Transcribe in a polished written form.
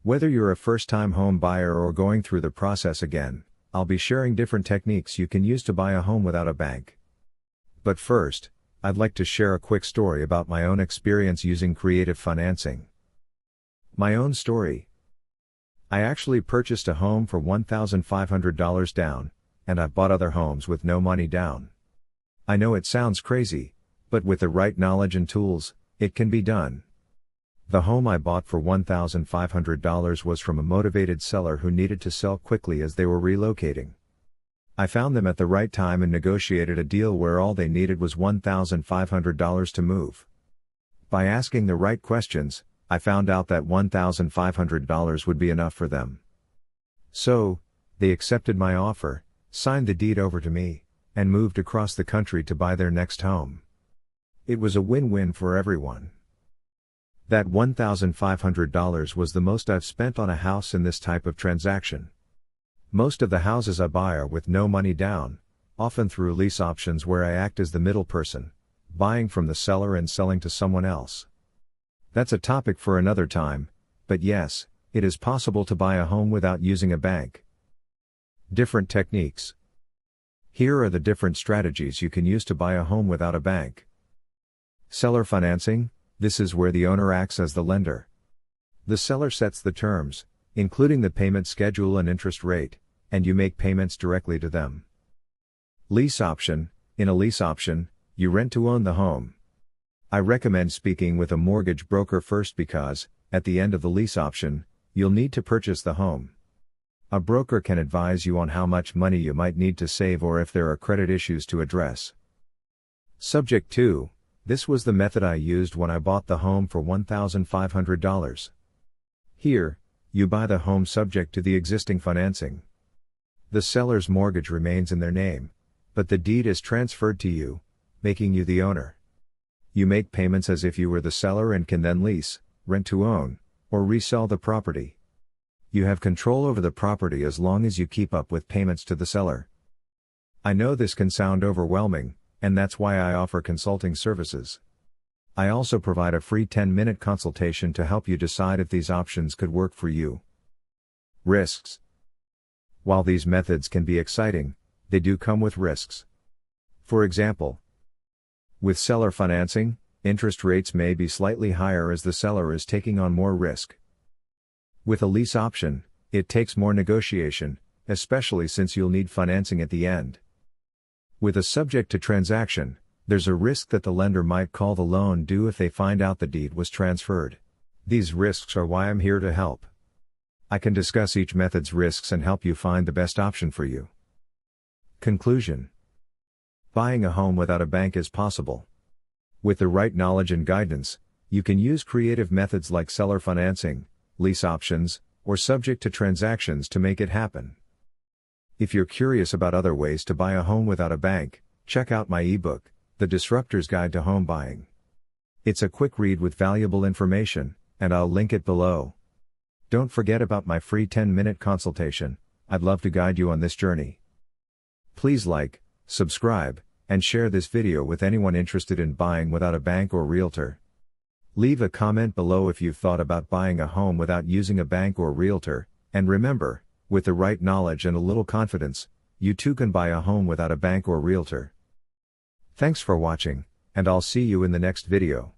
Whether you're a first-time home buyer or going through the process again, I'll be sharing different techniques you can use to buy a home without a bank. But first, I'd like to share a quick story about my own experience using creative financing. My own story. I actually purchased a home for $1,500 down, and I've bought other homes with no money down. I know it sounds crazy, but with the right knowledge and tools, it can be done. The home I bought for $1,500 was from a motivated seller who needed to sell quickly as they were relocating. I found them at the right time and negotiated a deal where all they needed was $1,500 to move. By asking the right questions, I found out that $1,500 would be enough for them. So, they accepted my offer, signed the deed over to me, and moved across the country to buy their next home. It was a win-win for everyone. That $1,500 was the most I've spent on a house in this type of transaction. Most of the houses I buy are with no money down, often through lease options where I act as the middle person, buying from the seller and selling to someone else. That's a topic for another time, but yes, it is possible to buy a home without using a bank. Different techniques. Here are the different strategies you can use to buy a home without a bank. Seller financing. This is where the owner acts as the lender. The seller sets the terms, including the payment schedule and interest rate, and you make payments directly to them. Lease option. In a lease option, you rent to own the home. I recommend speaking with a mortgage broker first because, at the end of the lease option, you'll need to purchase the home. A broker can advise you on how much money you might need to save or if there are credit issues to address. Subject to. This was the method I used when I bought the home for $1,500. Here, you buy the home subject to the existing financing. The seller's mortgage remains in their name, but the deed is transferred to you, making you the owner. You make payments as if you were the seller and can then lease, rent to own, or resell the property. You have control over the property as long as you keep up with payments to the seller. I know this can sound overwhelming, and that's why I offer consulting services. I also provide a free 10-minute consultation to help you decide if these options could work for you. Risks. While these methods can be exciting, they do come with risks. For example, with seller financing, interest rates may be slightly higher as the seller is taking on more risk. With a lease option, it takes more negotiation, especially since you'll need financing at the end. With a subject to transaction, there's a risk that the lender might call the loan due if they find out the deed was transferred. These risks are why I'm here to help. I can discuss each method's risks and help you find the best option for you. Conclusion. Buying a home without a bank is possible. With the right knowledge and guidance, you can use creative methods like seller financing, lease options, or subject to transactions to make it happen. If you're curious about other ways to buy a home without a bank, check out my ebook, The Disruptor's Guide to Home Buying. It's a quick read with valuable information, and I'll link it below. Don't forget about my free 10-minute consultation. I'd love to guide you on this journey. Please like, subscribe, and share this video with anyone interested in buying without a bank or realtor. Leave a comment below if you've thought about buying a home without using a bank or realtor, and remember, with the right knowledge and a little confidence, you too can buy a home without a bank or realtor. Thanks for watching, and I'll see you in the next video.